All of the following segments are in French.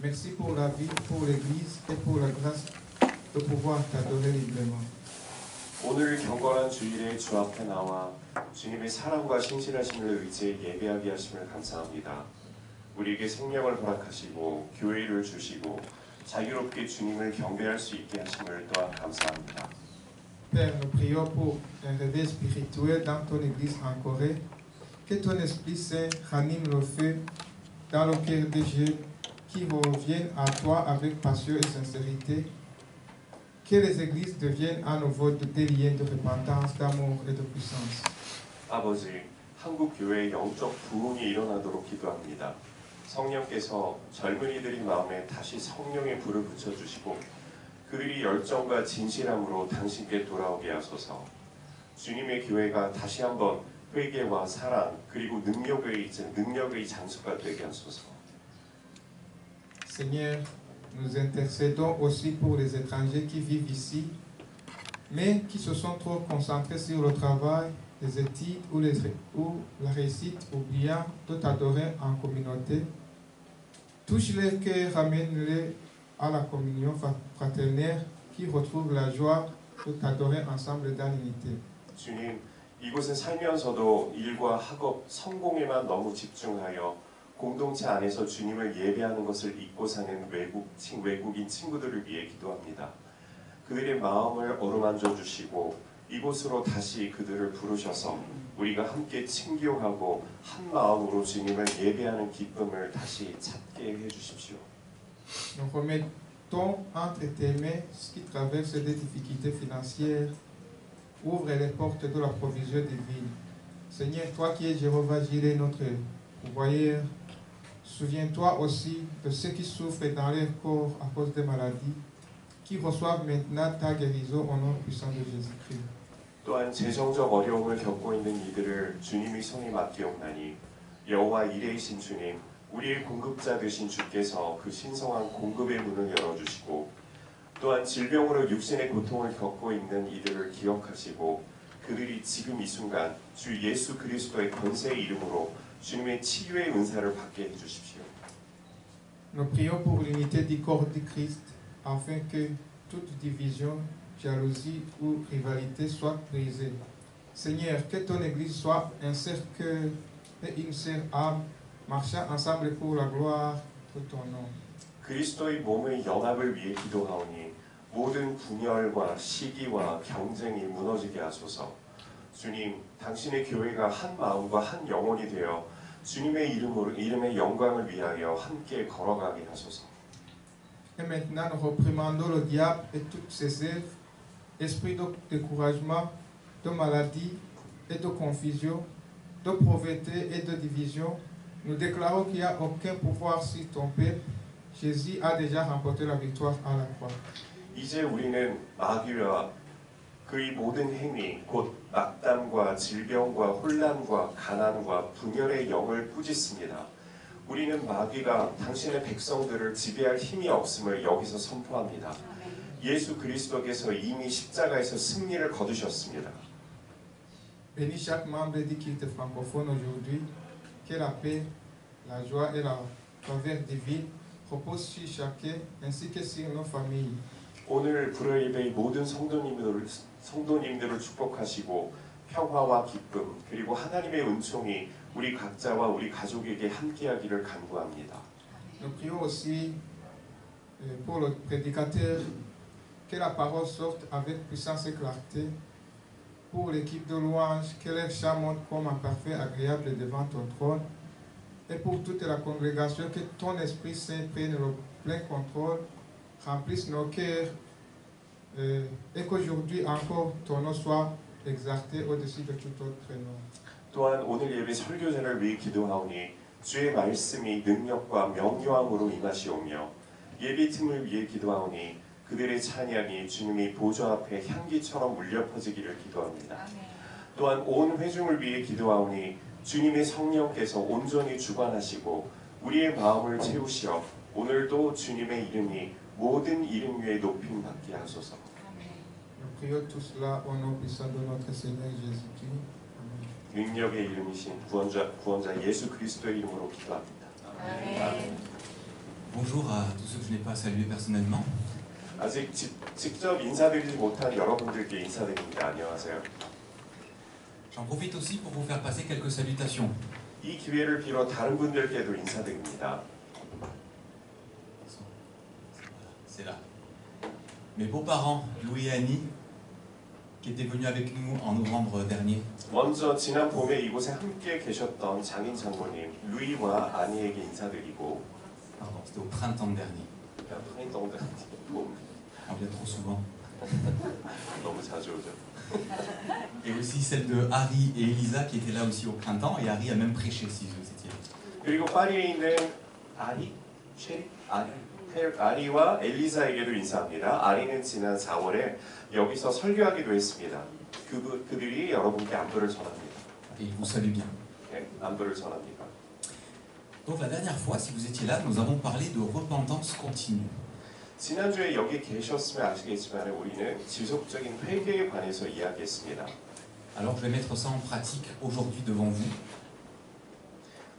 Merci pour la vie, pour l'Église et pour la grâce de pouvoir t'adorer librement. 오늘 경건한 주일에 주 앞에 나와 주님의 사랑과 신실하심을 의지해 예배하게 하심을 감사합니다. 우리에게 생명을 허락하시고 교회를 주시고 자유롭게 주님을 경배할 수 있게 하심을 또한 감사합니다. Père, nous prions pour un réveil spirituel dans ton Église en Corée. Que ton Esprit Saint ranime le feu dans le cœur des jeunes qui reviennent à toi avec passion et sincérité. Que les églises deviennent à nouveau des liens de repentance, d'amour et de puissance. 아버지, 한국 교회의 영적 부흥이 일어나도록 기도합니다. 성령께서 젊은이들의 마음에 다시 성령의 불을 붙여주시고 그들이 열정과 진실함으로 당신께 돌아오게 하소서. 주님의 교회가 다시 한번 회개와 사랑 그리고 능력의 장소가 되게 하소서. Seigneur, nous intercédons aussi pour les étrangers qui vivent ici, mais qui se sont trop concentrés sur le travail, les études ou la réussite, oubliant de t'adorer en communauté. Touche les cœurs, ramène-les à la communion fraternelle qui retrouve la joie de t'adorer ensemble dans l'unité. 주님, 이곳에 살면서도 일과 학업, 성공에만 너무 집중하여 공동체 안에서 주님을 예배하는 것을 잊고 사는 외국인 친구들을 위해 기도합니다. 그들의 마음을 어루만져 주시고 이곳으로 다시 그들을 부르셔서 우리가 함께 친교하고 한 마음으로 주님을 예배하는 기쁨을 다시 찾게 해주십시오. Nous remettons entre tes mains ce qui traverse des difficultés financières. Ouvre les portes de la provision divine. Seigneur, toi qui es Jéhovah Jireh, notre pourvoyeur, souviens-toi aussi de ceux qui souffrent dans leur corps à cause des maladies, qui reçoivent maintenant ta guérison au nom puissant de Jésus-Christ. 또한 재정적 어려움을 겪고 있는 이들을 주님의 손에 맡기옵나니 여호와 이레이신 주님, 우리의 공급자 되신 주께서 그 신성한 공급의 문을 열어주시고 또한 질병으로 육신의 고통을 겪고 있는 이들을 기억하시고 그들이 지금 이 순간 주 예수 그리스도의 권세의 이름으로 주님의 치유의 은사를 받게 해주십시오. Nous prions pour l'unité du corps de Christ, afin que toute division, jalousie ou rivalité soit brisée. Seigneur, que ton Église soit un seul cœur et une seule âme, marchant ensemble pour la gloire de ton nom. 그리스도의 몸의 연합을 위해 기도하오니 모든 분열과 시기와 경쟁이 무너지게 하소서. 주님, 당신의 교회가 한 마음과 한 영혼이 되어 주님의 이름의 영광을 위하여 함께 걸어가게 하소서. Et maintenant, nous reprimandons le diable et toutes ses œuvres, esprit de découragement, de maladie et de confusion, de pauvreté et de division. Nous déclarons qu'il n'y a aucun pouvoir sur ton peuple. Jésus a déjà remporté la victoire à la croix. 이제 우리는 마귀와 그의 모든 행위, 곧 낙담과 질병과 혼란과 가난과 분열의 영을 꾸짖습니다. 우리는 마귀가 당신의 백성들을 지배할 힘이 없음을 여기서 선포합니다. 예수 그리스도께서 이미 십자가에서 승리를 거두셨습니다. Bénis chaque membre du culte francophone aujourd'hui, que la paix, la joie et la faveur divine reposent sur chacun ainsi que sur nos familles. 오늘 불의 예배의 모든 성도님들을 축복하시고 평화와 기쁨 그리고 하나님의 은총이 우리 각자와 우리 가족에게 함께하기를 간구합니다. Nous prions aussi pour le prédicateur, que la parole sorte avec puissance et clarté. Pour l'équipe de louange, que leur chant monte comme un parfait agréable devant ton trône. Et pour toute la congrégation, que ton Esprit Saint prenne le plein contrôle, remplisse nos cœurs et qu'aujourd'hui encore ton nom soit exalté au-dessus de tout autre nom. 또한 오늘 예배 설교자를 위해 기도하오니 주의 말씀이 능력과 명료함으로 임하시오며 예배팀을 위해 기도하오니 그들의 찬양이 주님의 보좌 앞에 향기처럼 울려 퍼지기를 기도합니다. 또한 온 회중을 위해 기도하오니 주님의 성령께서 온전히 주관하시고 우리의 마음을 채우시어 오늘도 주님의 이름이 모든 이름 위에 높임 받게 하소서. Nous prions tout cela au nom puissant de notre Seigneur Jésus-Christ. 능력의 이름이신 구원자 예수 그리스도의 이름으로 기도합니다. 아멘. Bonjour à tous ceux que je n'ai pas salués personnellement. 아직 직접 인사드리지 못한 여러분들께 인사드립니다. 안녕하세요. J'en profite aussi pour vous faire passer quelques salutations. 이 기회를 빌어 다른 분들께도 인사드립니다. C'est là. Mes beaux-parents, Louis et Annie, qui étaient venus avec nous en novembre dernier. 먼저 지난 봄에 이곳에 함께 계셨던 장인 장모님 루이와 아니에게 인사드리고 Pardon, c'était au printemps dernier. On vient trop souvent. 너무 자주 오죠. Et aussi celle de Harry et Elisa qui étaient là aussi au printemps. Et Harry a même prêché si vous étiez. 그리고 파리에 있는 아리와 엘리사에게도 인사합니다. 아리는 지난 4월에 여기서 설교하기도 했습니다. 그들이 여러분께 안부를 전합니다. Et ils vous saluent bien. 네, 안부를 전합니다. Donc la dernière fois, si vous étiez là, nous avons parlé de repentance continue. 지난주에 여기 계셨으면 아시겠지만 우리는 지속적인 회개에 관해서 이야기했습니다. Alors je vais mettre ça en pratique aujourd'hui devant vous.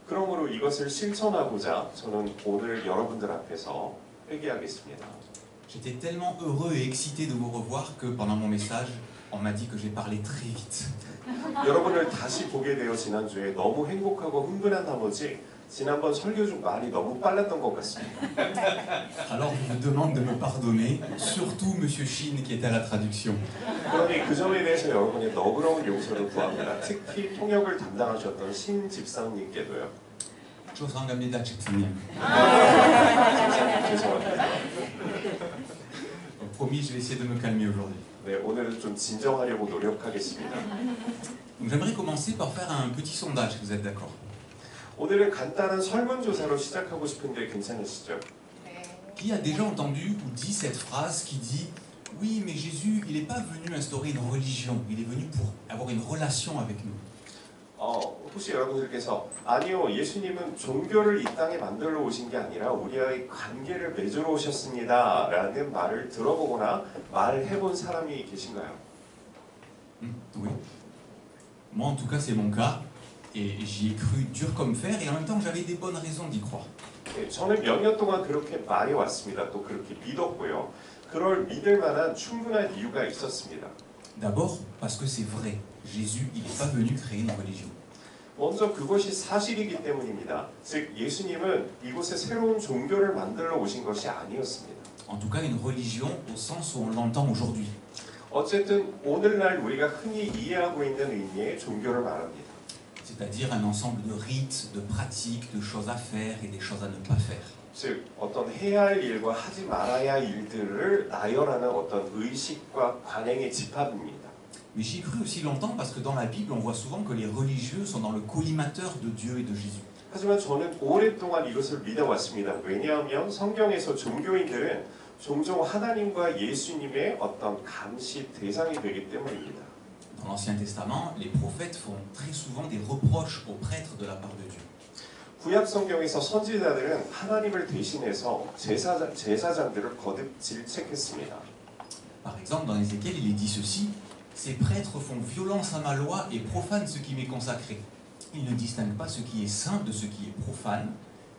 그러므로 이것을 실천하고자 저는 오늘 여러분들 앞에서 회개하겠습니다. J'étais tellement heureux et excité de vous revoir que pendant mon message, on m'a dit que j'ai parlé très vite. 여러분을 다시 보게 되어 지난주에 너무 행복하고 흥분한 나머지 지난번 설교 중 말이 너무 빨랐던 것 같습니다. Alors je vous demande de me pardonner, surtout Monsieur Shin qui était à la traduction. 그러니 그 점에 대해서 여러분의 너그러운 용서를 구합니다. 특히 통역을 담당하셨던 신 집사님께도요. 죄송합니다, 집사님. 죄송합니다. Promis, je vais essayer de me calmer aujourd'hui. 네, 오늘은 좀 진정하려고 노력하겠습니다. Donc j'aimerais commencer par faire un petit sondage, si vous êtes d'accord. 오늘은 간단한 설문조사로 시작하고 싶은데 괜찮으시죠? Qui a déjà entendu ou dit cette phrase qui dit « Oui, mais Jésus, il n'est pas venu instaurer une religion, il est venu pour avoir une relation avec nous. » 혹시 여러분들께서 아니요, 예수님은 종교를 이 땅에 만들러 오신 게 아니라 우리와의 관계를 맺으러 오셨습니다 라는 말을 들어보거나 말해본 사람이 계신가요? Oui. Moi, en tout cas, c'est mon cas. Et j'y ai cru dur comme fer, et en même temps, j'avais des bonnes raisons d'y croire. 네, 저는 몇 년 동안 그렇게 말해왔습니다. 또 그렇게 믿었고요. 그럴 믿을 만한 충분한 이유가 있었습니다. D'abord, parce que c'est vrai. Jésus, il n'est pas venu créer une religion. 먼저 그것이 사실이기 때문입니다. 즉 예수님은 이곳에 새로운 종교를 만들러 오신 것이 아니었습니다. En tout cas, une religion au sens où on l'entend aujourd'hui. 어쨌든 오늘날 우리가 흔히 이해하고 있는 의미의 종교를 말합니다. C'est-à-dire un ensemble de rites, de pratiques, de choses à faire et des choses à ne pas faire. 즉 어떤 해야 할 일과 하지 말아야 할 일들을 나열하는 어떤 의식과 관행의 집합입니다. Mais j'y ai cru aussi longtemps parce que dans la Bible, on voit souvent que les religieux sont dans le collimateur de Dieu et de Jésus. 하지만 저는 오랫동안 이것을 믿어왔습니다. 왜냐하면 성경에서 종교인들은 종종 하나님과 예수님의 어떤 감시 대상이 되기 때문입니다. Dans l'Ancien Testament, les prophètes font très souvent des reproches aux prêtres de la part de Dieu. 구약 성경에서 선지자들은 하나님을 대신해서 제사장들을 거듭 질책했습니다. Par exemple, dans Ézéchiel, il est dit ceci: ces prêtres font violence à ma loi et profanent ce qui m'est consacré. Ils ne distinguent pas ce qui est saint de ce qui est profane.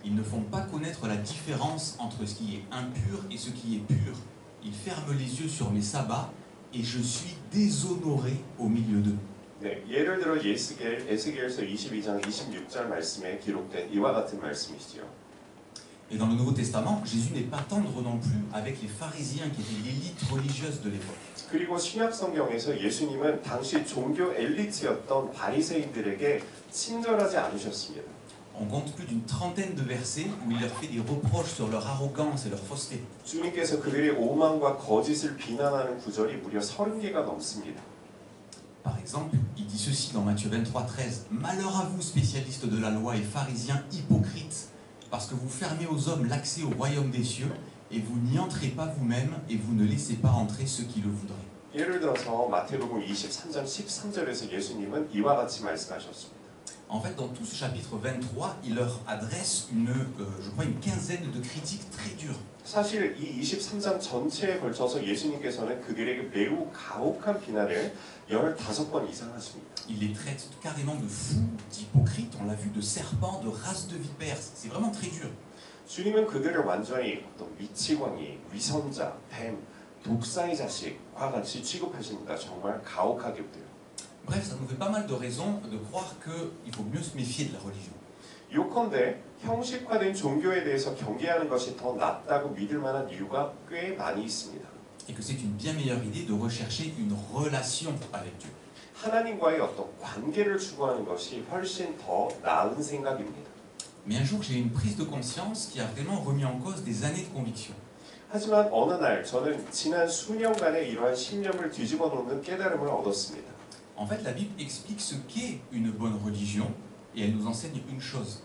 Ils ne font pas connaître la différence entre ce qui est impur et ce qui est pur. Ils ferment les yeux sur mes sabbats et je suis déshonoré au milieu d'eux. 네, 예를 들어 에스겔서 22장 26절 말씀에 기록된 이와 같은 말씀이시죠. Et dans le Nouveau Testament, Jésus n'est pas tendre non plus avec les pharisiens qui étaient l'élite religieuse de l'époque. 그리고 신약 성경에서 예수님은 당시 종교 엘리트였던 바리새인들에게 친절하지 않으셨습니다. On compte plus d'une trentaine de versets où il leur fait des reproches sur leur arrogance et leur fausseté. 주님께서 그들의 오만과 거짓을 비난하는 구절이 무려 30개가 넘습니다. Par exemple, il dit ceci dans Matthieu 23:13. Malheur à vous, spécialistes de la loi et pharisiens hypocrites, parce que vous fermez aux hommes l'accès au royaume des cieux, et vous n'y entrez pas vous-même, et vous ne laissez pas entrer ceux qui le voudraient. 예를 들어서 마태복음 23장 13절에서 예수님은 이와 같이 말씀하셨습니다. En fait, dans tout ce chapitre 23, il leur adresse je crois une quinzaine de critiques très dures. 사실 이 23장 전체에 걸쳐서 예수님께서는 그들에게 매우 가혹한 비난을 15번 이상 하십니다. Il les traite carrément de fous, d'hypocrites, on l'a vu, de serpents, de race de vipères. C'est vraiment très dur. 주님은 그들을 완전히 어떤 미치광이, 위선자, 뱀, 독사의 자식과 같이 취급하십니다. 정말 가혹하게도요. Bref, ça nous fait pas mal de raisons de croire qu'il faut mieux se méfier de la religion. 요컨대 형식화된 종교에 대해서 경계하는 것이 더 낫다고 믿을 만한 이유가 꽤 많이 있습니다. Et que c'est une bien meilleure idée de rechercher une relation avec Dieu. 하나님과의 어떤 관계를 추구하는 것이 훨씬 더 나은 생각입니다. Mais un jour, j'ai eu une prise de conscience qui a vraiment remis en cause des années de conviction. 하지만 어느 날 저는 지난 수년간의 이러한 신념을 뒤집어 놓는 깨달음을 얻었습니다. En fait, la Bible explique ce qu'est une bonne religion et elle nous enseigne une chose.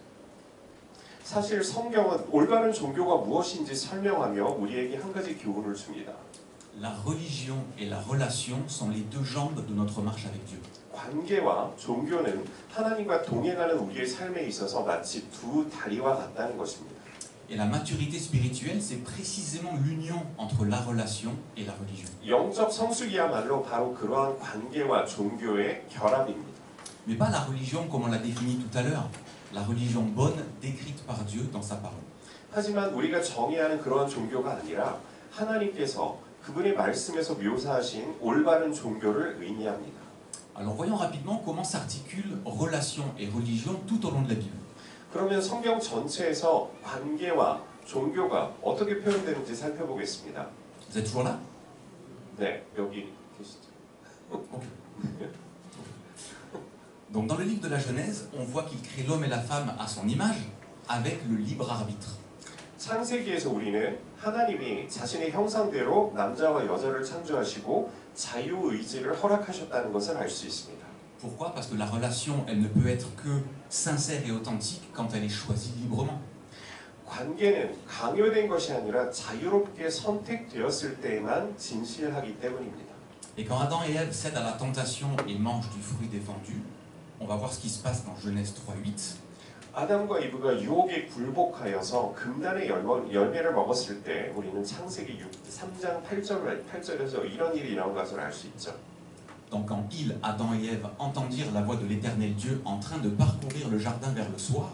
사실 성경은 올바른 종교가 무엇인지 설명하며 우리에게 한 가지 교훈을 줍니다. La religion et la relation sont les deux jambes de notre marche avec Dieu. 관계와 종교는 하나님과 동행하는 우리의 삶에 있어서 마치 두 다리와 같다는 것입니다. Et la maturité spirituelle, c'est précisément l'union entre la relation et la religion. 영적 성숙이야말로 바로 그러한 관계와 종교의 결합입니다. Mais pas la religion comme on l'a définie tout à l'heure. La religion bonne décrite par Dieu dans sa parole. 하지만 우리가 정의하는 그러한 종교가 아니라 하나님께서 그분의 말씀에서 묘사하신 올바른 종교를 의미합니다. Alors voyons rapidement comment s'articulent relation et religion tout au long de la Bible. 그러면 성경 전체에서 관계와 종교가 어떻게 표현되는지 살펴보겠습니다. Vous êtes toujours là? 네, 여기 계시죠. Donc dans le livre de la Genèse, on voit qu'il crée l'homme et la femme à son image, avec le libre arbitre. 창세기에서 우리는 하나님이 자신의 형상대로 남자와 여자를 창조하시고 자유의지를 허락하셨다는 것을 알 수 있습니다. Pourquoi? Parce que la relation, elle ne peut être que sincère et authentique quand elle est choisie librement. 관계는 강요된 것이 아니라 자유롭게 선택되었을 때에만 진실하기 때문입니다. Et quand Adam et Ève cèdent à la tentation et mangent du fruit défendu, on va voir ce qui se passe dans Genèse 3:8. 아담과 이브가 유혹에 굴복하여서 금단의 열매를 먹었을 때 우리는 창세기 3장 8절에서 이런 일이 일어난 것을 알 수 있죠. Donc quand Adam et Ève entendirent la voix de l'Éternel Dieu en train de parcourir le jardin vers le soir,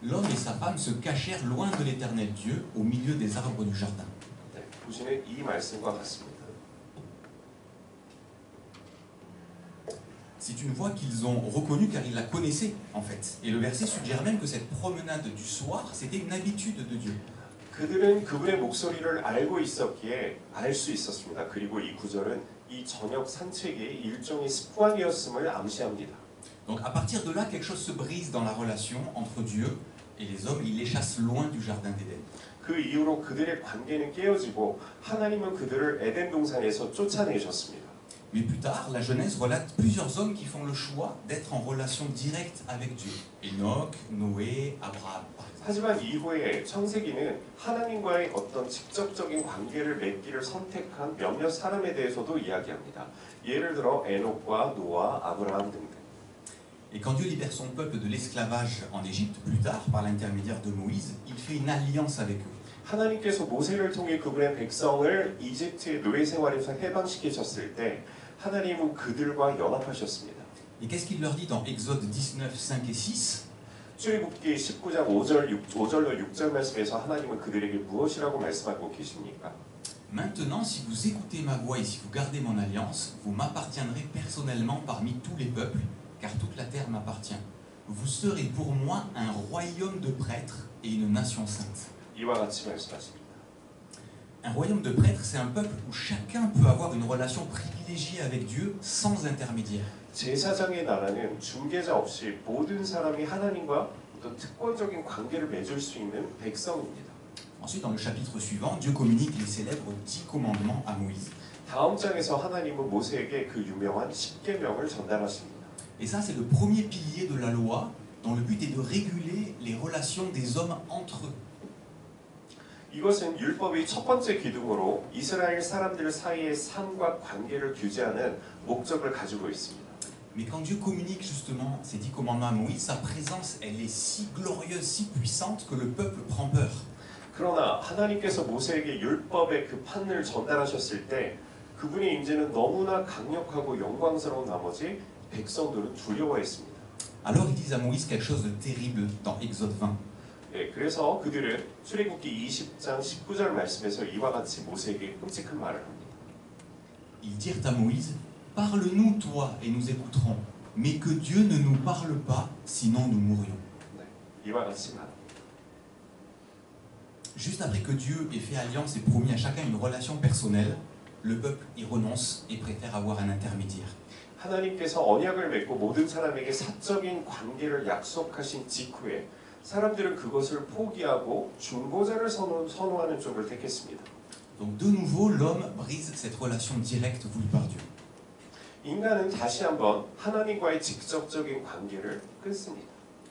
l'homme et sa femme se cachèrent loin de l'Éternel Dieu au milieu des arbres du jardin. 네, 보시는 이 말씀과 같습니다. C'est une voix qu'ils ont reconnue car ils la connaissaient en fait. Et le verset suggère même que cette promenade du soir, c'était une habitude de Dieu. 그들은 그분의 목소리를 알고 있었기에 알 수 있었습니다. 그리고 이 구절은 이 저녁 산책이 일종의 습관이었음을 암시합니다. Donc à partir de là, quelque chose se brise dans la relation entre Dieu et les hommes. Il les chasse loin du jardin d'Éden. 그 이후로 그들의 관계는 깨어지고 하나님은 그들을 에덴 동산에서 쫓아내셨습니다. Mais plus tard, la Genèse relate plusieurs hommes qui font le choix d'être en relation directe avec Dieu. Enoch, Noé, Abraham, par exemple. 하지만 이후에 창세기는 하나님과의 어떤 직접적인 관계를 맺기를 선택한 몇몇 사람에 대해서도 이야기합니다. 예를 들어 에녹과 노아, 아브라함 등등. Et quand Dieu libère son peuple de l'esclavage en Égypte, plus tard, par l'intermédiaire de Moïse, il fait une alliance avec eux. 하나님께서 모세를 통해 그분의 백성을 이집트의 노예 생활에서 해방시키셨을 때 하나님은 그들과 연합하셨습니다. Et qu'est-ce qu'il leur dit dans Exode 19, 5 et 6? 출애굽기 19장 5절로 6절 말씀에서 하나님은 그들에게 무엇이라고 말씀하고 계십니까? Maintenant, si vous écoutez ma voix et si vous gardez mon alliance, vous m'appartiendrez personnellement parmi tous les peuples, car toute la terre m'appartient. Vous serez pour moi un royaume de prêtres et une nation sainte. 이와 같이 말씀하십니다. Un royaume de prêtres, c'est un peuple où chacun peut avoir une relation privilégiée avec Dieu sans intermédiaire. 제사장의 나라는 중개자 없이 모든 사람이 하나님과 어떤 특권적인 관계를 맺을 수 있는 백성입니다. Ensuite, dans le chapitre suivant, Dieu communique les célèbres 10 commandements à Moïse. 다음 장에서 하나님은 모세에게 그 유명한 10계명을 전달하십니다. Et ça, c'est le premier pilier de la loi, dont le but est de réguler les relations des hommes entre eux. 이것은 율법의 첫 번째 기둥으로 이스라엘 사람들 사이의 삶과 관계를 규제하는 목적을 가지고 있습니다. Mais quand Dieu communique justement ces 10 commandements à Moïse, sa présence, elle est si glorieuse, si puissante que le peuple prend peur. 그러나 하나님께서 모세에게 율법의 그 판을 전달하셨을 때 그분의 임재는 너무나 강력하고 영광스러운 나머지 백성들은 두려워했습니다. Alors ils disent à Moïse quelque chose de terrible dans Exode 20. 예, 그래서 그들은 출애굽기 20장 19절 말씀에서 이와 같이 모세에게 끔찍한 말을 합니다. Ils dirent à Moïse, parle-nous toi et nous écouterons, mais que Dieu ne nous parle pas, sinon nous mourrions. 네, 이와 같이 말합니다. Juste après que Dieu ait fait alliance et promis à chacun une relation personnelle, le peuple y renonce et préfère avoir un intermédiaire. 하나님께서 언약을 맺고 모든 사람에게 사적인 관계를 약속하신 직후에 사람들은 그것을 포기하고 중보자를 선호하는 쪽을 택했습니다. Donc de nouveau, l'homme brise cette relation directe voulue par Dieu. 인간은 다시 한번 하나님과의 직접적인 관계를 끊습니다.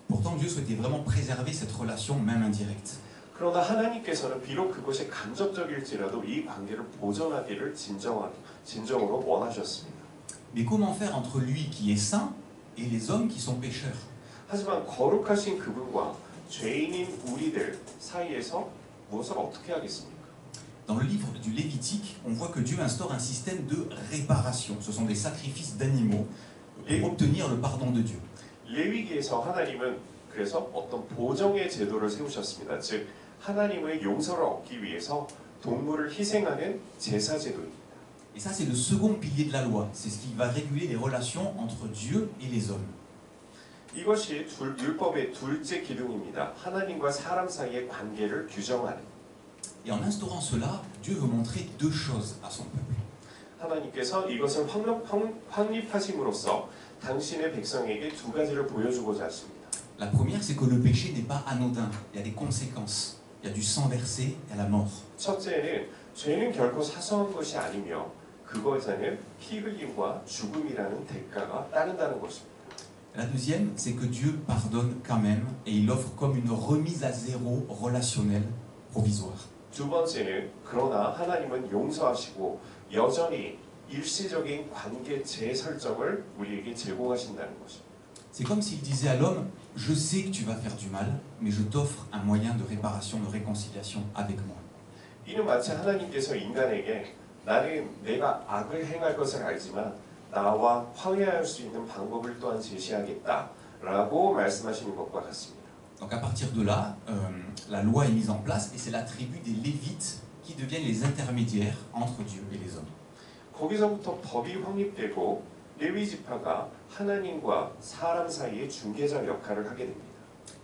Pourtant, Dieu souhaitait vraiment préserver cette relation, même indirecte. 그러나 하나님께서는 비록 그것이 간접적일지라도 이 관계를 보존하기를 진정으로 원하셨습니다. Mais comment faire entre lui qui est saint et les hommes qui sont pécheurs? 하지만 거룩하신 그분과 죄인인 우리들 사이에서 무엇을 어떻게 하겠습니까? Dans le livre du Lévitique, on voit que Dieu instaure un système de réparation. Ce sont des sacrifices d'animaux pour obtenir le pardon de Dieu. 레위기에서 하나님은 그래서 어떤 보정의 제도를 세우셨습니다. 즉 하나님의 용서를 얻기 위해서 동물을 희생하는 제사 제도입니다. Et ça, c'est le second pilier de la loi. C'est ce qui va réguler les relations entre Dieu et les hommes. 이것이 율법의 둘째 기둥입니다. 하나님과 사람 사이의 관계를 규정하는. Et en instaurant cela, Dieu veut montrer deux choses à son peuple. 하나님께서 이것을 확립하심으로써 당신의 백성에게 두 가지를 보여주고자 하십니다. La première, c'est que le péché n'est pas anodin. Il y a des conséquences. Il y a du sang versé et à la mort. 첫째는 죄는 결코 사소한 것이 아니며 그것에는 피 흘림과 죽음이라는 대가가 따른다는 것입니다. La deuxième, c'est que Dieu pardonne quand même et il offre comme une remise à zéro relationnelle provisoire. 두 번째는 그러나 하나님은 용서하시고 여전히 일시적인 관계 재설정을 우리에게 제공하신다는 것입니다. C'est comme s'il disait à l'homme, je sais que tu vas faire du mal, mais je t'offre un moyen de réparation, de réconciliation avec moi. 이는 마치 하나님께서 인간에게 나는 내가 악을 행할 것을 알지만 나와 화해할 수 있는 방법을 또한 제시하겠다라고 말씀하시는 것과 같습니다. Donc à partir de là, la loi est mise en place et c'est la tribu des Lévites qui deviennent les intermédiaires entre Dieu et les hommes. 거기서부터 법이 확립되고 레위 지파가 하나님과 사람 사이의 중개자 역할을 하게 됩니다.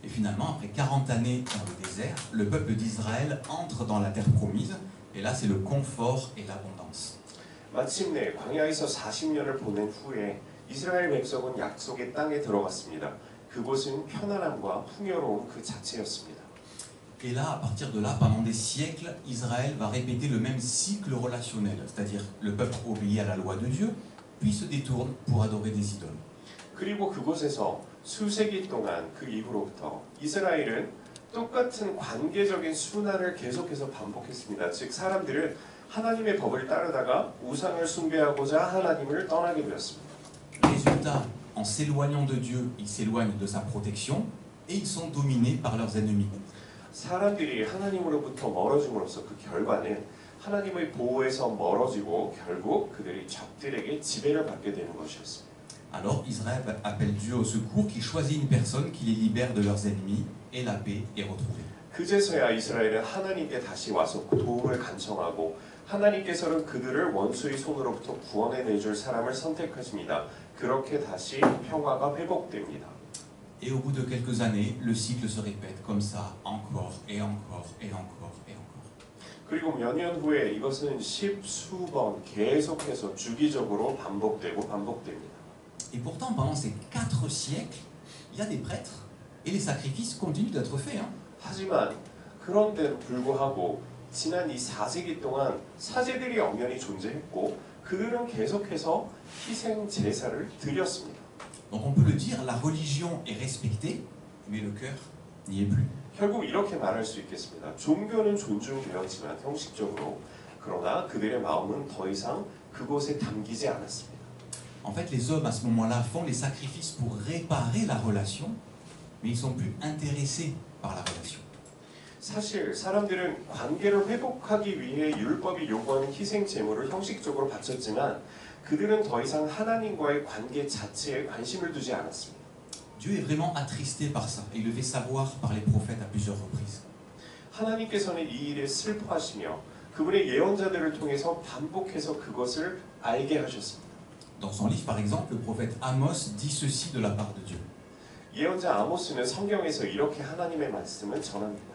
Et finalement, après 40 années dans le désert, le peuple d'Israël entre dans la terre promise et là c'est le confort et l'abondance. 마침내 광야에서 40년을 보낸 후에 이스라엘 백성은 약속의 땅에 들어갔습니다. 그곳은 편안함과 풍요로움 그 자체였습니다. Et là, à partir de là, pendant des siècles, Israël va répéter le même cycle relationnel, c'est-à-dire le peuple obéit à la loi de Dieu, puis se détourne pour adorer des idoles. 그리고 그곳에서 수세기 동안 그 이후로부터 이스라엘은 똑같은 관계적인 순환을 계속해서 반복했습니다. 즉 사람들은 하나님의 법을 따르다가 우상을 숭배하고자 하나님을 떠나게 되었습니다. Résultat, en s'éloignant de Dieu, ils s'éloignent de sa protection et ils sont dominés par leurs ennemis. 사람들이 하나님으로부터 멀어짐으로써 그 결과는 하나님의 보호에서 멀어지고 결국 그들이 적들에게 지배를 받게 되는 것이었습니다. Alors Israël appelle Dieu au secours, qui choisit une personne qui les libère de leurs ennemis et la paix est retrouvée. 그제서야 이스라엘은 하나님께 다시 와서 도움을 간청하고 하나님께서는 그들을 원수의 손으로부터 구원해내줄 사람을 선택하십니다. 그렇게 다시 평화가 회복됩니다. Et au bout de quelques années, le cycle se répète comme ça, encore et encore et encore et encore. 그리고 몇 년 후에 이것은 십수번 계속해서 주기적으로 반복됩니다. Et pourtant, pendant ces 4 siècles, il y a des prêtres et les sacrifices continuent d'être faits. 하지만 그런데도 불구하고 지난 이 4세기 동안 사제들이 엄연히 존재했고 그들은 계속해서 희생 제사를 드렸습니다. Donc on peut le dire, la religion est respectée, mais le cœur n'y est plus. 결국 이렇게 말할 수 있겠습니다. 종교는 존중되었지만 형식적으로 그러나 그들의 마음은 더 이상 그곳에 담기지 않았습니다. En fait, les hommes à ce moment-là font les sacrifices pour réparer la relation, mais ils sont plus intéressés par la relation. 사실 사람들은 관계를 회복하기 위해 율법이 요구하는 희생 제물을 형식적으로 바쳤지만 그들은 더 이상 하나님과의 관계 자체에 관심을 두지 않았습니다. Dieu est vraiment attristé par ça, et il le fait savoir par les prophètes à plusieurs reprises. 하나님께서는 이 일에 슬퍼하시며 그분의 예언자들을 통해서 반복해서 그것을 알게 하셨습니다. Dans son livre, par exemple, le prophète Amos dit ceci de la part de Dieu. 예언자 아모스는 성경에서 이렇게 하나님의 말씀을 전합니다.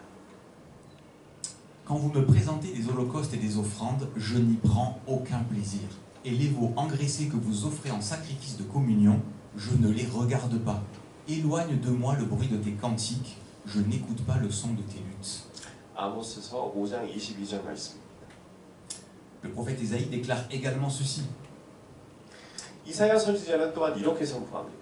Quand vous me présentez des holocaustes et des offrandes, je n'y prends aucun plaisir. Et les veaux engraissés que vous offrez en sacrifice de communion, je ne les regarde pas. Éloigne de moi le bruit de tes cantiques, je n'écoute pas le son de tes luttes. 아모스서 5장 22절 말씀입니다. Le prophète Ésaïe déclare également ceci. 이사야 선지자는 또한 이렇게 선포합니다.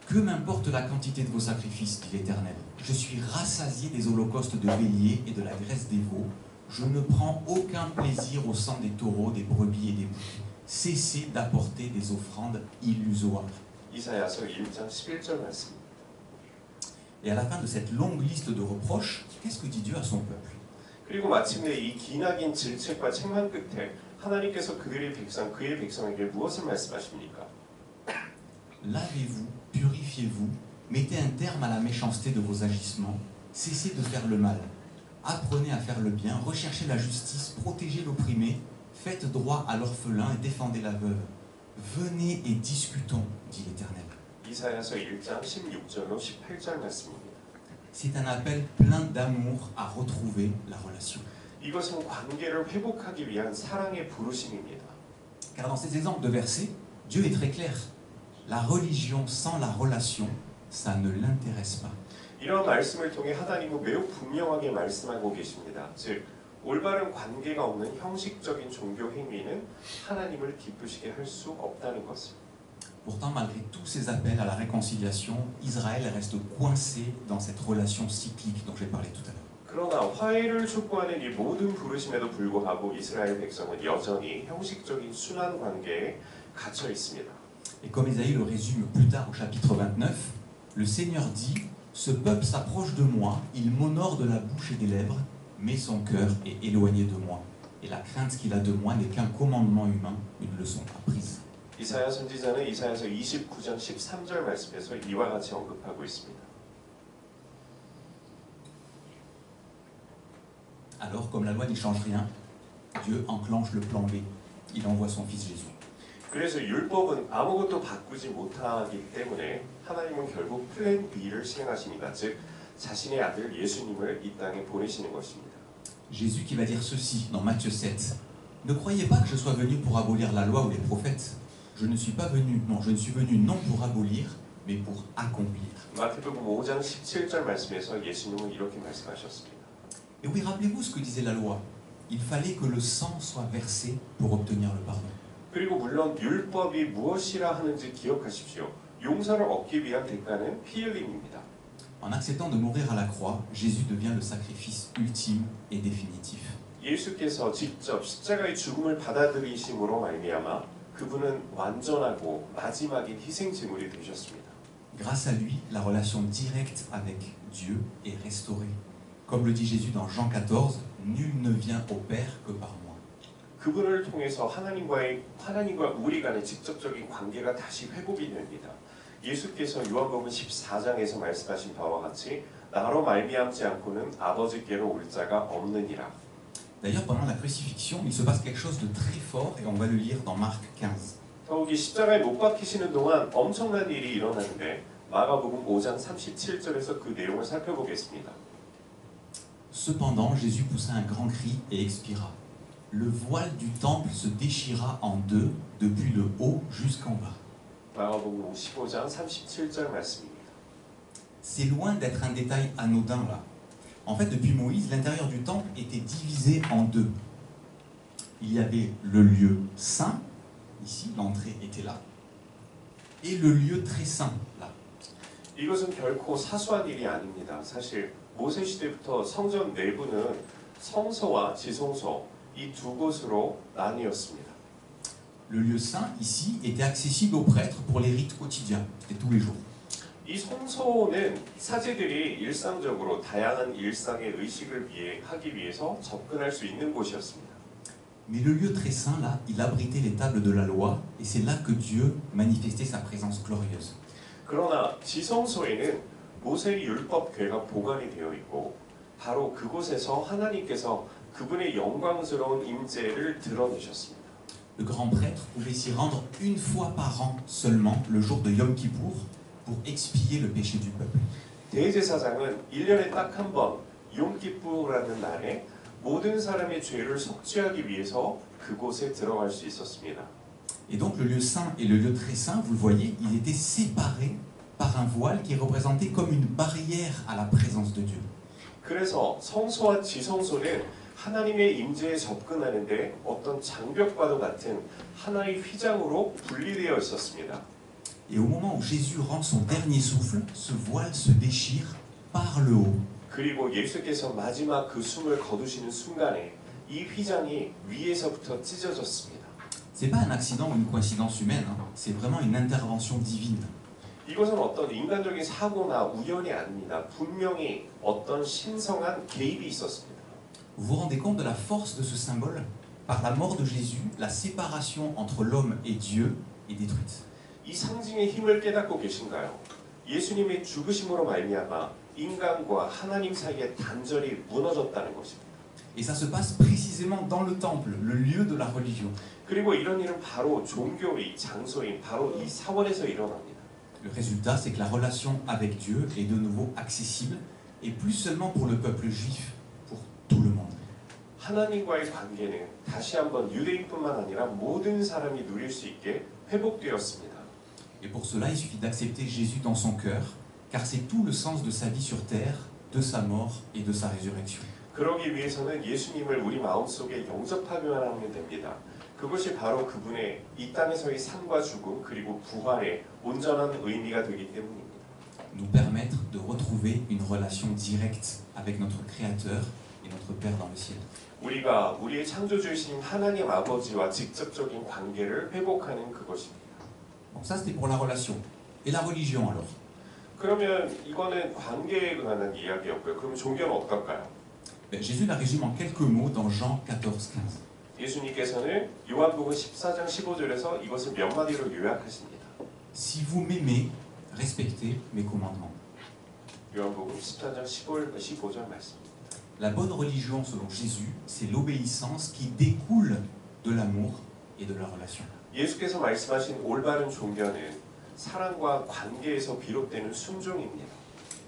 Que m'importe la quantité de vos sacrifices, dit l'Éternel. Je suis rassasié des holocaustes de béliers et de la graisse des veaux. Je ne prends aucun plaisir au sang des taureaux, des brebis et des boucs. Cessez d'apporter des offrandes illusoires. 이사야서 1장 11절 말씀입니다. Et à la fin de cette longue liste de reproches, qu'est-ce que dit Dieu à son peuple? 그리고 마침내 이 기나긴 질책과 책망 끝에 하나님께서 그의 백성에게 무엇을 말씀하십니까? Lavez-vous, purifiez-vous, mettez un terme à la méchanceté de vos agissements, cessez de faire le mal, apprenez à faire le bien, recherchez la justice, protégez l'opprimé, faites droit à l'orphelin et défendez la veuve. Venez et discutons, dit l'Éternel. 이사야서 1장 16절로 18절 말씀입니다. C'est un appel plein d'amour à retrouver la relation. 이것은 관계를 회복하기 위한 사랑의 부르심입니다. Car dans ces exemples de versets, Dieu est très clair. La religion sans la relation, ça ne l'intéresse pas. 이런 말씀을 통해 하나님은 매우 분명하게 말씀하고 계십니다. 즉, 올바른 관계가 없는 형식적인 종교 행위는 하나님을 기쁘시게 할 수 없다는 것을. Pourtant, malgré tous ces appels à la réconciliation, Israël reste coincé dans cette relation cyclique dont j'ai parlé tout à l'heure. 그러나 화해를 촉구하는 이 모든 부르심에도 불구하고 이스라엘 백성은 여전히 형식적인 순환 관계에 갇혀 있습니다. Et comme Ésaïe le résume plus tard au chapitre 29, le Seigneur dit « Ce peuple s'approche de moi, il m'honore de la bouche et des lèvres, mais son cœur est éloigné de moi. Et la crainte qu'il a de moi n'est qu'un commandement humain, une leçon apprise. » 이사야 선지자는 이사야서 29장 13절 말씀에서 이와 같이 언급하고 있습니다. Alors, comme la loi n'y change rien, Dieu enclenche le plan B. Il envoie son fils Jésus. 그래서 율법은 아무것도 바꾸지 못하기 때문에 하나님은 결국 플랜 B를 시행하십니다. 즉, 자신의 아들 예수님을 이 땅에 보내시는 것입니다. Jésus qui va dire ceci dans Matthieu 7. Ne croyez pas que je sois venu pour abolir la loi ou les prophètes. Je ne suis venu non pour abolir, mais pour accomplir. 마태복음 5장 17절 말씀에서 예수님은 이렇게 말씀하셨습니다. Et oui, rappelez-vous ce que disait la loi. Il fallait que le sang soit versé pour obtenir le pardon. 그리고 물론 율법이 무엇이라 하는지 기억하십시오. 용서를 얻기 위한 대가는 피 흘림입니다. En acceptant de mourir à la croix, Jésus devient le sacrifice ultime et définitif. 예수께서 직접 십자가의 죽음을 받아들이심으로 말미암아 그분은 완전하고 마지막인 희생 제물이 되셨습니다. Grâce à lui, la relation directe avec Dieu est restaurée. Comme le dit Jésus dans Jean 14, nul ne vient au Père que par moi. 그분을 통해서 하나님과 우리 간의 직접적인 관계가 다시 회복이 됩니다. 예수께서 요한복음 14장에서 말씀하신 바와 같이 나로 말미암지 않고는 아버지께로 올 자가 없느니라. D'ailleurs, pendant la crucifixion, il se passe quelque chose de très fort et on va le lire dans Marc 15. 더욱이 십자가에 못 박히시는 동안 엄청난 일이 일어나는데 마가복음 5장 37절에서 그 내용을 살펴보겠습니다. Cependant, Jésus poussa un grand cri et expira. Le voile du temple se déchira en deux, depuis le haut jusqu'en bas. 마가복음 15장 37절 말씀입니다. C'est loin d'être un détail anodin là. En fait, depuis Moïse, l'intérieur du temple était divisé en deux. Il y avait le lieu saint, ici, l'entrée était là, et le lieu très saint, là. 이것은 결코 사소한 일이 아닙니다. 사실 모세 시대부터 성전 내부는 성소와 지성소 이 두 곳으로 나뉘었습니다. Le lieu saint, ici, était accessible aux prêtres pour les rites quotidiens, c'était tous les jours. 이 성소는 사제들이 일상적으로 다양한 일상의 의식을 하기 위해서 접근할 수 있는 곳이었습니다. Mais le lieu très saint, là, il abritait les tables de la loi, et c'est là que Dieu manifestait sa présence glorieuse. 그러나 지성소에는 모세의 율법궤가 보관이 되어 있고 바로 그곳에서 하나님께서 그분의 영광스러운 임재를 드러내셨습니다. Le grand prêtre pouvait s'y rendre une fois par an seulement, le jour de Yom Kippour, pour expier le péché du peuple. 대제사장은 1년에 딱 한 번 용키푸라는 날에 모든 사람의 죄를 속죄하기 위해서 그곳에 들어갈 수 있었습니다. Et donc le lieu saint et le lieu très saint, vous le voyez, ils étaient séparés par un voile qui représentait comme une barrière à la présence de Dieu. 그래서 성소와 지성소는 하나님의 임재에 접근하는데 어떤 장벽과도 같은 하나의 휘장으로 분리되어 있었습니다. Et au moment où Jésus rend son dernier souffle, ce voile se déchire par le haut. 그리고 예수께서 마지막 그 숨을 거두시는 순간에 이 휘장이 위에서부터 찢어졌습니다. C'est pas un accident ou une coïncidence humaine, hein. C'est vraiment une intervention divine. 이것은 어떤 인간적인 사고나 우연이 아닙니다. 분명히 어떤 신성한 개입이 있었습니다. Vous vous rendez compte de la force de ce symbole? Par la mort de Jésus, la séparation entre l'homme et Dieu est détruite. 이 상징의 힘을 깨닫고 계신가요? 예수님의 죽으심으로 말미암아 인간과 하나님 사이의 단절이 무너졌다는 것입니다. Et ça se passe précisément dans le temple, le lieu de la religion. 그리고 이런 일은 바로 종교의 장소인 바로 이 사원에서 일어납니다. Le résultat, c'est que la relation avec Dieu est de nouveau accessible, et plus seulement pour le peuple juif, pour tout le monde. 하나님과의 관계는 다시 한번 유대인뿐만 아니라 모든 사람이 누릴 수 있게 회복되었습니다. Et pour cela, il suffit d'accepter Jésus dans son cœur, car c'est tout le sens de sa vie sur terre, de sa mort et de sa résurrection. 그러기 위해서는 예수님을 우리 마음속에 영접하기만 하면 됩니다. 그것이 바로 그분의 이 땅에서의 삶과 죽음 그리고 부활의 온전한 의미가 되기 때문입니다. Nous permettre de retrouver une relation directe avec notre Créateur et notre Père dans le ciel. 우리가 우리의 창조주이신 하나님 아버지와 직접적인 관계를 회복하는 그것입니다. Donc ça, c'était pour la relation. Et la religion alors? 그러면 이거는 관계에 관한 이야기였고요. 그럼 종교는 어떨까요? Jésus la résume en quelques mots dans Jean 14, 15. 예수님께서는 요한복음 14장 15절에서 이것을 몇 마디로 요약하십니다. Si vous m'aimez, respectez mes commandements. 요한복음 14장 15절 말씀입니다. La bonne religion, selon Jésus, c'est l'obéissance qui découle de l'amour et de la relation. 예수께서 말씀하신 올바른 종교는 사랑과 관계에서 비롯되는 순종입니다.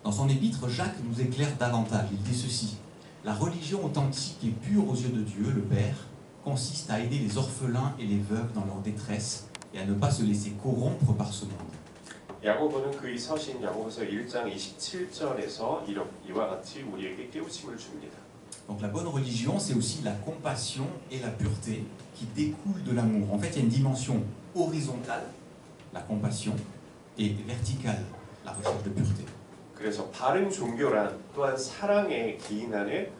Dans son épître, Jacques nous éclaire davantage. Il dit ceci: La religion authentique et pure aux yeux de Dieu, le Père, consiste à aider les orphelins et les veuves dans leur détresse et à ne pas se laisser corrompre par ce monde. 야고보는 그의 서신 야고보서 1장 27절에서 이와 같이 우리에게 깨우침을 줍니다. Donc la bonne religion, c'est aussi la compassion et la pureté qui découlent de l'amour. En fait, il y a une dimension horizontale, la compassion, et verticale, la recherche de pureté. 그래서 바른 종교란 또한 사랑에 기인하는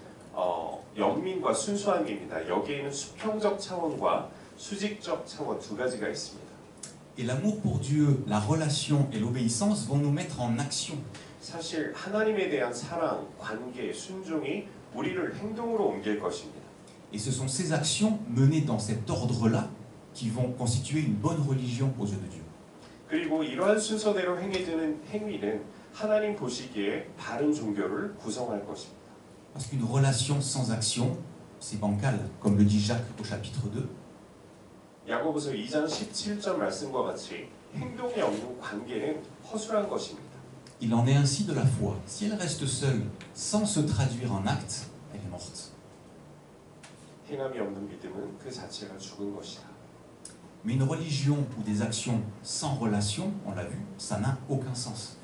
연민과 순수함입니다. 여기에는 수평적 차원과 수직적 차원 두 가지가 있습니다. Et l'amour pour Dieu, la relation et l'obéissance vont nous mettre en action. 사실 하나님에 대한 사랑, 관계, 순종이 우리를 행동으로 옮길 것입니다. Et ce sont ces actions menées dans cet ordre-là qui vont constituer une bonne religion aux yeux de Dieu. 그리고 이러한 순서대로 행해지는 행위는 하나님 보시기에 바른 종교를 구성할 것입니다. Parce qu'une relation sans action, c'est bancal, comme le dit Jacques au chapitre 2. 야고보서 2장 17절 말씀과 같이 행동이 없는 관계는 허술한 것입니다. Il en est ainsi de la foi. Si elle reste seule, sans se traduire en actes, elle est morte. 행함이 없는 믿음은 그 자체가 죽은 것이다. Mais une religion ou des actions sans relation, on l'a vu, ça n'a aucun sens.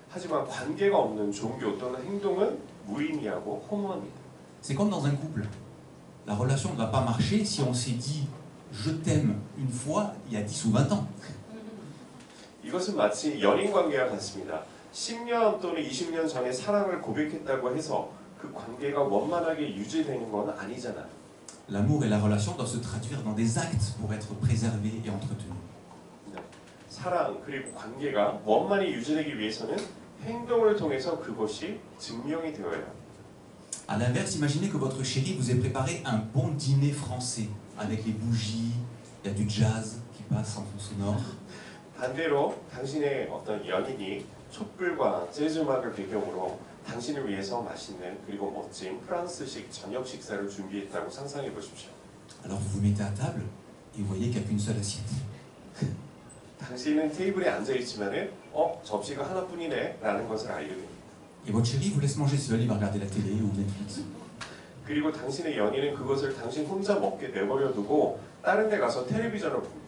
하지만 관계가 없는 종교 또는 행동은 무의미하고 허무합니다. C'est comme dans un couple. La relation ne va pas marcher si on s'est dit « je t'aime » une fois il y a 10 ou 20 ans. 이것은 마치 연인 관계와 같습니다. 10년 또는 20년 전에 사랑을 고백했다고 해서 그 관계가 원만하게 유지되는 건 아니잖아요. L'amour et la relation doivent se traduire dans des actes pour être préservés et entretenus. 사랑 그리고 관계가 원만히 유지되기 위해서는 행동을 통해서 그것이 증명이 되어야 합니다. À l'inverse, imaginez que votre chéri vous ait préparé un bon dîner français avec les bougies, il y a du jazz qui passe en fond sonore. 반대로 당신의 어떤 연인이 촛불과 재즈 음악을 배경으로 당신을 위해서 맛있는 그리고 멋진 프랑스식 저녁 식사를 준비했다고 상상해 보십시오. Alors vous vous mettez à table et vous voyez qu'il n'y a qu'une seule assiette. 당신은 테이블에 앉아 있지만은 접시가 하나뿐이네 라는 것을 알게 됩니다. Et votre chéri vous laisse manger seul, il va regarder la télé ou Netflix. 그리고 당신의 연인은 그것을 당신 혼자 먹게 내버려 두고 다른 데 가서 텔레비전을 봅니다.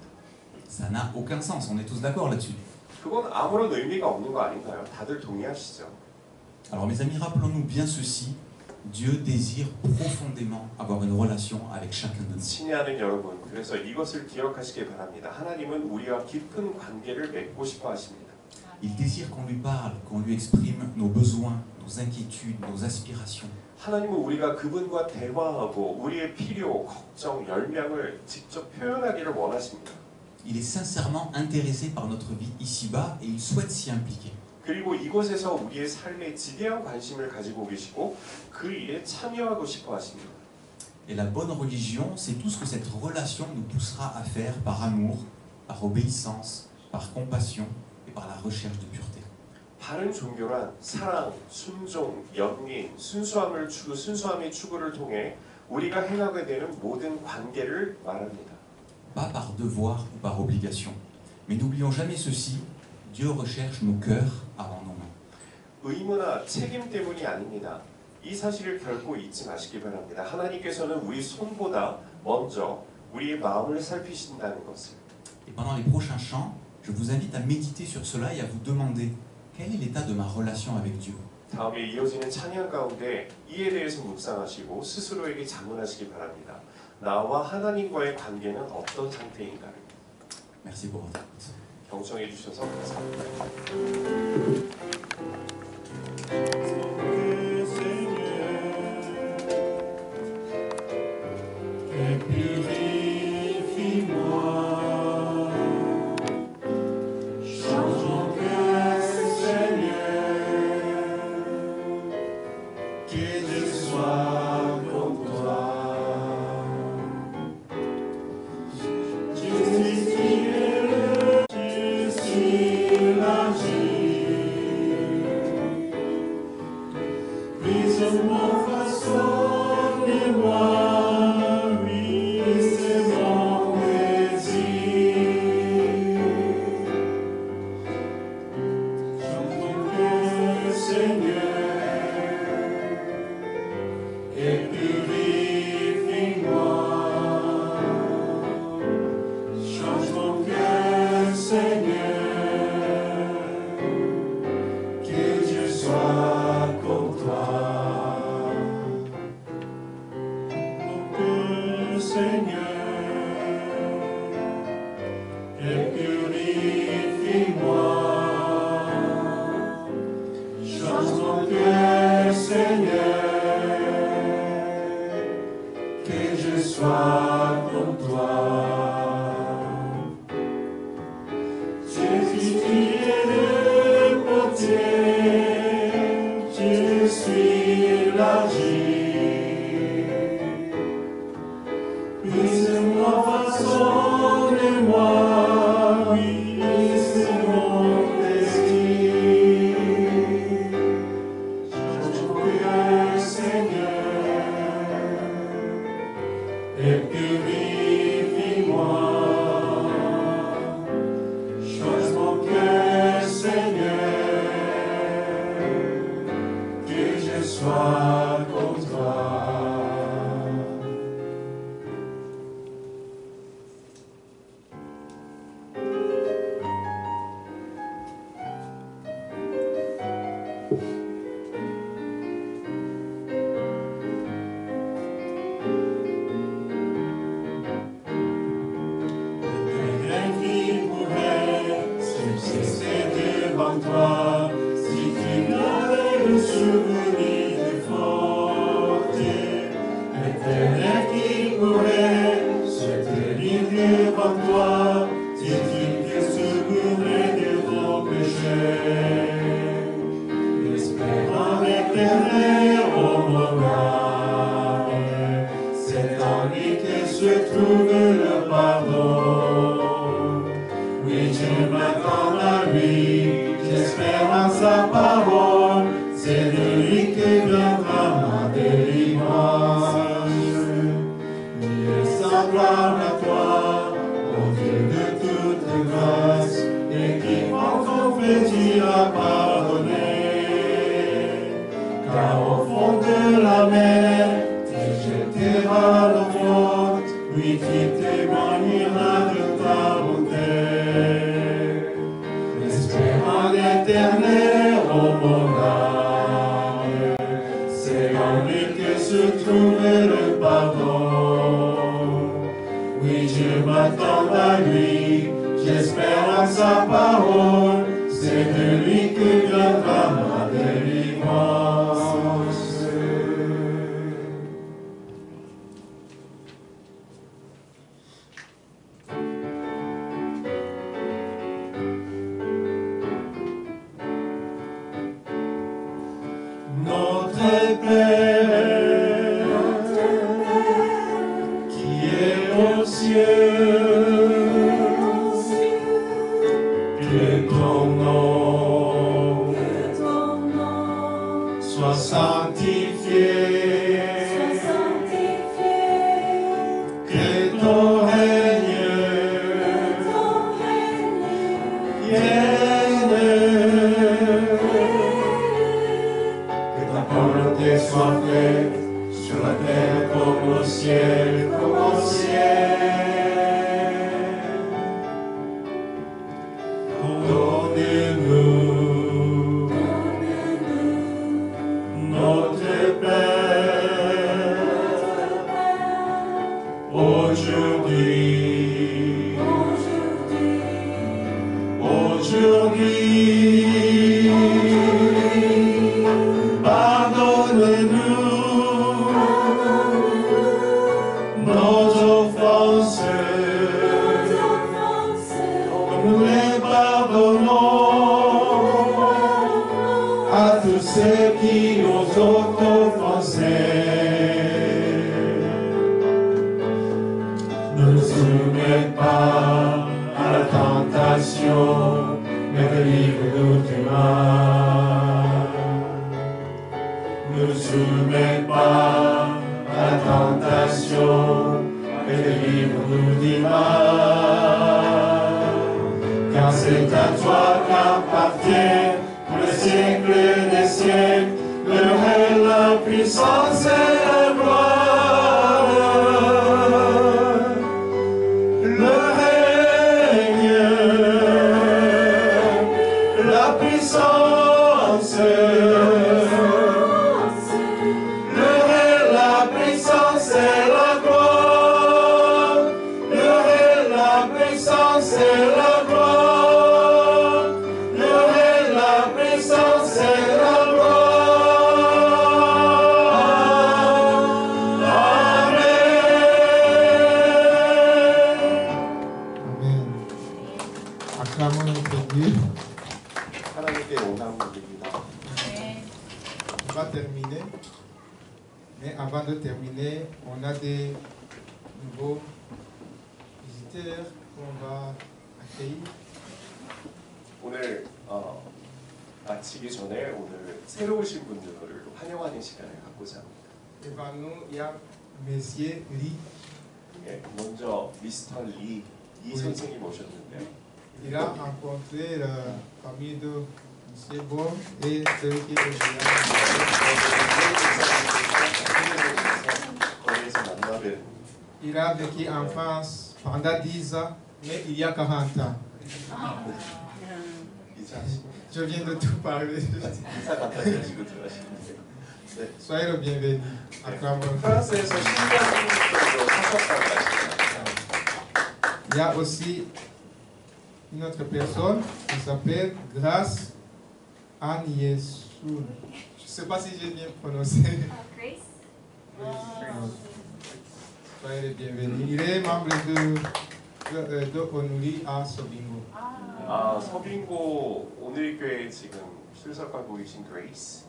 Ça n'a aucun sens, on est tous d'accord là-dessus. 그건 아무런 의미가 없는 거 아닌가요? 다들 동의하시죠? Alors mes amis, rappelons-nous bien ceci, Dieu désire profondément avoir une relation avec chacun de nous. 친애하는 여러분, 그래서 이것을 기억하시기 바랍니다. 하나님은 우리와 깊은 관계를 맺고 싶어 하십니다. Il désire qu'on lui parle, qu'on lui exprime nos besoins, nos inquiétudes, nos aspirations. 하나님은 우리가 그분과 대화하고 우리의 필요, 걱정, 열망을 직접 표현하기를 원하십니다. Il est sincèrement intéressé par notre vie ici-bas et il souhaite s'y impliquer. 그리고 이곳에서 우리의 삶에 지대한 관심을 가지고 계시고 그 일에 참여하고 싶어 하십니다. Et la bonne religion, c'est tout ce que cette relation nous poussera à faire par amour, par obéissance, par compassion et par la recherche de pureté. 바른 종교란 사랑, 순종, 연민, 순수함의 추구를 통해 우리가 행하게 되는 모든 관계를 말합니다. Pas par devoir ou par obligation. Mais n'oublions jamais ceci, Dieu recherche nos cœurs avant nos mains. 의무나 책임 때문이 아닙니다. 이 사실을 결코 잊지 마시기 바랍니다. 하나님께서는 우리 손보다 먼저 우리의 마음을 살피신다는 것을. Et pendant les prochains chants, je vous invite à méditer sur cela et à vous demander quel est l'état de ma relation avec Dieu. 다음에 이어지는 찬양 가운데 이에 대해서 묵상하시고 스스로에게 자문하시기 바랍니다. 나와 하나님과의 관계는 어떤 상태인가를. Merci pour votre écoute. 경청해 주셔서 감사합니다. Se trouve le pardon, oui, tu m'as C'est en lui que se trouve le pardon. Oui, je m'attends à lui, j'espère en sa parole. C'est de lui que viendra ma délivrance. Notre Père, qui est aux cieux, que ton nom soit sanctifié, que ton règne vienne, que ta volonté soit faite sur la terre comme au ciel, Donnez-nous notre Père aujourd'hui. Pardonne-nous nos offenses, comme nous les pardonnons à tous ceux qui nous ont offensés. Ne nous soumets pas à la tentation, mais délivre-nous du mal. Ne nous soumets pas à la tentation, mais délivre-nous du mal. Car c'est à toi qu'appartient pour le siècle des siècles le règne, la puissance et la gloire. Le règne, la puissance, le règne, la puissance et la gloire. Le règne, la puissance et la gloire. Le règne, la puissance et la gloire. Amen. Acclamons notre Dieu. 하나님께 영광 드립니다. On va terminer. Mais avant de terminer, on a des nouveaux visiteurs qu'on va accueillir. 오늘 마치기 전에 오늘 새로 오신 분들을 환영하는 시간을 갖고자 합니다. Devant nous, il y a Monsieur Lee. 예, 먼저 미스터 리 이 선생님 오셨는데 Il a rencontré la famille de Monsieur Bon et celui qui est 거리에서 만나뵌 Il a vécu en France pendant 10 ans, mais il y a 40 ans. 이사 Je viens de tout parler. 이사 갖다 주시고 들어가시는데 네. Soyez le bienvenu. Acclamons. 프랑스에서 10년 정도 사셨다고 하시잖아요. Il y a aussi une autre personne qui s'appelle Grace Agnesoul. Je ne sais pas si j'ai bien prononcé. Grace. Soyez le bienvenu. Il est membre de Onuri à Sobingo. 아, 서빙고 오늘교회 지금 출석하고 계신 그레이스.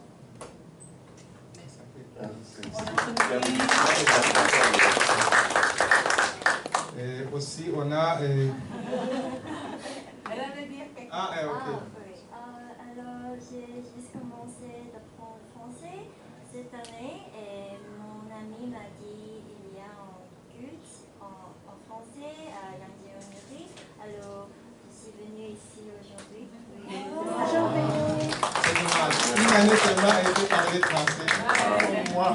Et aussi, on a. Ah, ok. Alors, j'ai juste commencé d'apprendre français cette année et mon ami m'a dit il y a un culte en français à Yangji-Onuri. Alors, je suis venue ici aujourd'hui. C'est dommage. Une année seulement, elle peut parler français. Pour moi.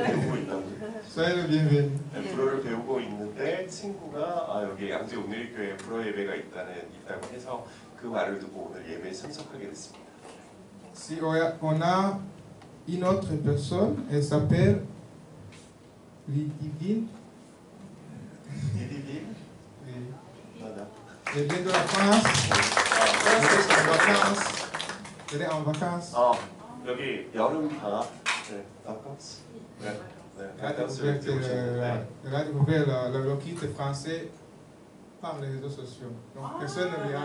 배우고 있다고. Soyez le bienvenu. 네, 불어를 배우고 있는데 친구가 여기 양재 오늘교회 불어 예배가 있다고 해서 그 말을 듣고 오늘 예배에 참석하게 됐습니다. Si on a une autre personne, elle s'appelle Lidivine. 이디빈? 나나. Elle vient de la France. Elle est en vacances. Elle est en vacances. 여기 여름 방학. 네, vacances. 네, 네, vacances 들어오셨는데. Elle a découvert le kit français par les réseaux sociaux. Donc personne ne lui a.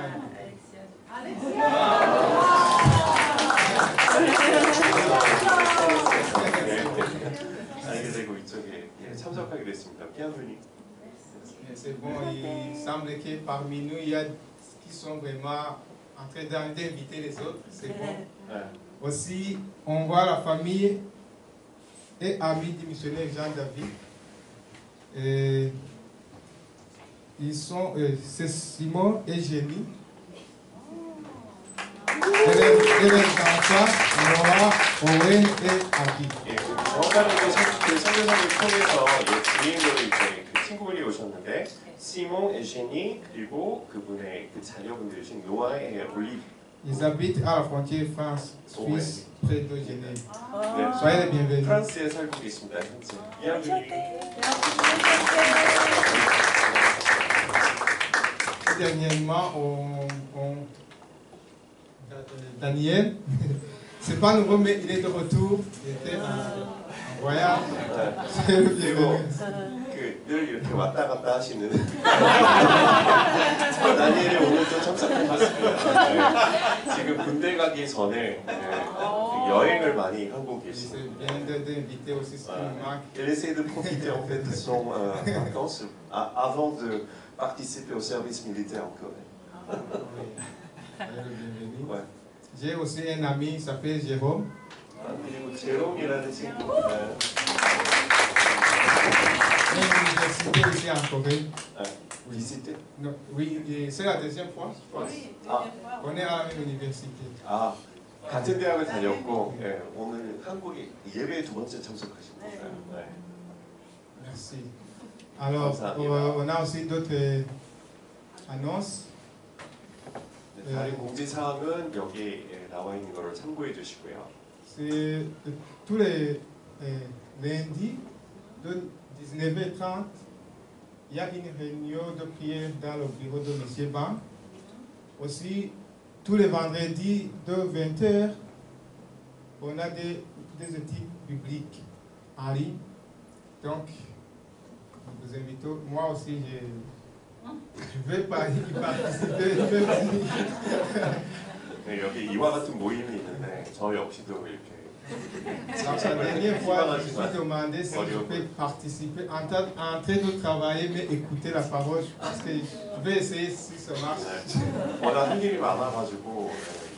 알게 되고 이쪽에 참석하게 됐습니다. 피아노니. C'est bon, il semble que parmi nous, il y a qui sont vraiment en train d'inviter les autres. C'est bon. 네. Aussi, on voit la famille et amis du missionnaire Jean-David. Et ils sont, c'est Simon et Jenny. Elle est dans ça, Nora, Owen et Abby. 예, 정확하게 그 선교사를 통해서 지인으로 이제 그 친구분이 오셨는데 시몬, 에제니 그리고 그분의 그 자녀분들이신 노아의 올리브. Ils habitent à la frontière France-Suisse, près de Genève. 네, Soyez les bienvenus. 프랑스에 살고 계십니다. 현재. 이야기. Dernièrement, Daniel, c'est pas nouveau, mais il est de retour. Il était en voyage. 그리고 늘 이렇게 왔다 갔다 하시는 다니엘이 오늘 또 참석하셨습니다. 네. 지금 군대 가기 전에 여행을 많이 하고 계시는. d'inviter aussi ce qui nous manque. Il essaie de profiter en fait de son vacances avant de participer au service militaire en Corée. Bienvenue. Ouais. J'ai aussi un ami, il s'appelle Jérôme. 그리고 제롬이라는 친구. Il y a une université ici en Corée. visité. Non, oui, c'est la deuxième fois, je pense. On est à la même université. 아, 같은 대학을 다녔고 예, 오늘 한국에 예배에 두 번째 참석하신 거예요. 네. Merci. Alors, on a aussi d'autres annonces. 네, 다른 공지 사항은 여기 나와 있는 거를 참고해 주시고요. C'est tous les lundis de 19h30, il y a une réunion de prière dans le bureau de M. Ban. Aussi, tous les vendredis de 20h, on a des études bibliques en ligne. Donc, nous vous invitons. Moi aussi, je vais pas y participer. 네, 여기 이와 같은 모임이 있는데 저 역시도 이렇게 Donc, la dernière fois, je me suis demandé si je peux participer en train de travailler, mais écouter la parole. Parce que je vais essayer si ça marche. 네, 워낙 할 일이 많아가지고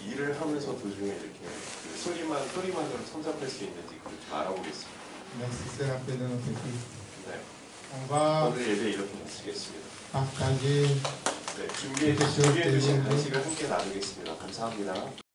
일을 하면서 도중에 이렇게 그 소리만으로 참석할 수 있는지 그걸 좀 알아보겠습니다. Merci, c'est la paix de notre Christ. 네, On va 오늘 예배 이렇게 마치겠습니다. partager 네, 준비해 주신 간식을 함께 나누겠습니다. 감사합니다.